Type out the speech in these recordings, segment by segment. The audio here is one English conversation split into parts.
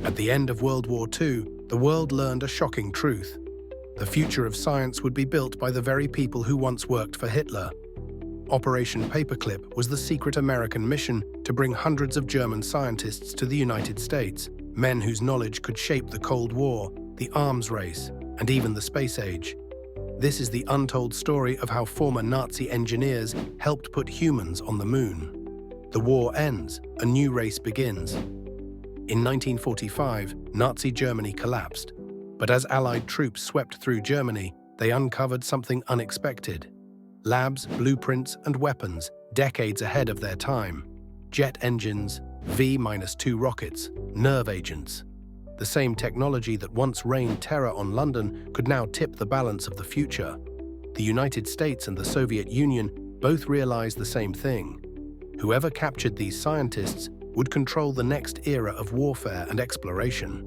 At the end of World War II, the world learned a shocking truth. The future of science would be built by the very people who once worked for Hitler. Operation Paperclip was the secret American mission to bring hundreds of German scientists to the United States, men whose knowledge could shape the Cold War, the arms race, and even the space age. This is the untold story of how former Nazi engineers helped put humans on the moon. The war ends, a new race begins. In 1945, Nazi Germany collapsed, but as Allied troops swept through Germany, they uncovered something unexpected. Labs, blueprints, and weapons, decades ahead of their time. Jet engines, V-2 rockets, nerve agents. The same technology that once rained terror on London could now tip the balance of the future. The United States and the Soviet Union both realized the same thing. Whoever captured these scientists would control the next era of warfare and exploration.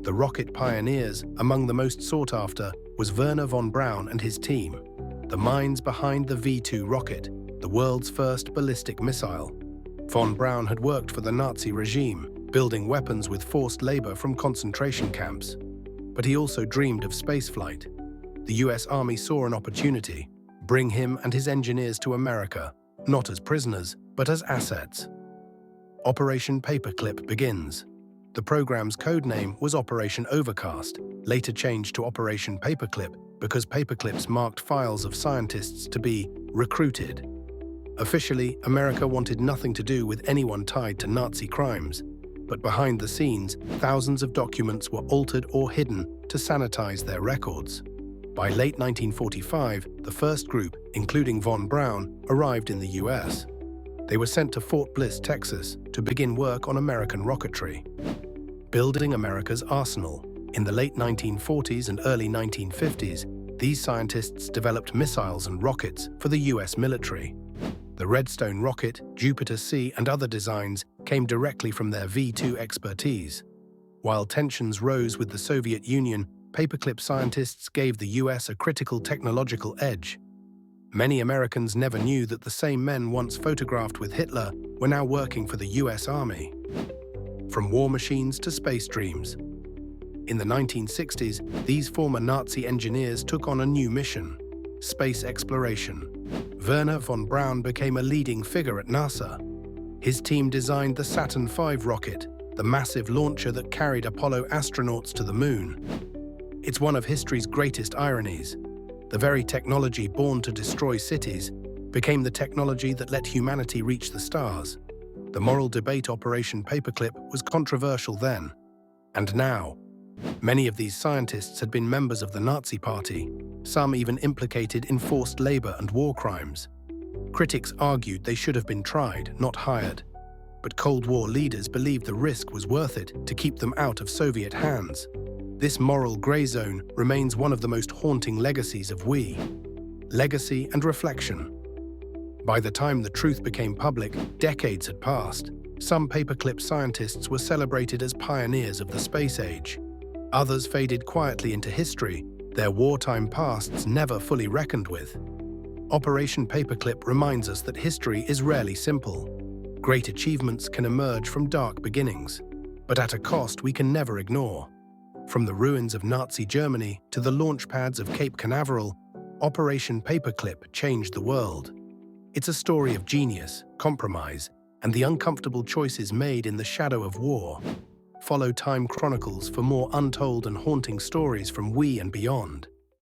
The rocket pioneers, among the most sought after, was Wernher von Braun and his team, the minds behind the V-2 rocket, the world's first ballistic missile. Von Braun had worked for the Nazi regime, building weapons with forced labor from concentration camps. But he also dreamed of spaceflight. The US Army saw an opportunity: bring him and his engineers to America, not as prisoners, but as assets. Operation Paperclip begins. The program's codename was Operation Overcast, later changed to Operation Paperclip because paperclips marked files of scientists to be recruited. Officially, America wanted nothing to do with anyone tied to Nazi crimes, but behind the scenes, thousands of documents were altered or hidden to sanitize their records. By late 1945, the first group, including von Braun, arrived in the US. They were sent to Fort Bliss, Texas, to begin work on American rocketry. Building America's arsenal. In the late 1940s and early 1950s, these scientists developed missiles and rockets for the US military. The Redstone rocket, Jupiter C, and other designs came directly from their V-2 expertise. While tensions rose with the Soviet Union, paperclip scientists gave the US a critical technological edge. Many Americans never knew that the same men once photographed with Hitler were now working for the US Army. From war machines to space dreams. In the 1960s, these former Nazi engineers took on a new mission: space exploration. Wernher von Braun became a leading figure at NASA. His team designed the Saturn V rocket, the massive launcher that carried Apollo astronauts to the moon. It's one of history's greatest ironies. The very technology born to destroy cities became the technology that let humanity reach the stars. The moral debate Operation Paperclip was controversial then. And now, many of these scientists had been members of the Nazi Party, some even implicated in forced labor and war crimes. Critics argued they should have been tried, not hired. But Cold War leaders believed the risk was worth it to keep them out of Soviet hands. This moral gray zone remains one of the most haunting legacies of WWII. Legacy and reflection. By the time the truth became public, decades had passed. Some paperclip scientists were celebrated as pioneers of the space age. Others faded quietly into history, their wartime pasts never fully reckoned with. Operation Paperclip reminds us that history is rarely simple. Great achievements can emerge from dark beginnings, but at a cost we can never ignore. From the ruins of Nazi Germany to the launch pads of Cape Canaveral, Operation Paperclip changed the world. It's a story of genius, compromise, and the uncomfortable choices made in the shadow of war. Follow Time Chronicles for more untold and haunting stories from WWII and beyond.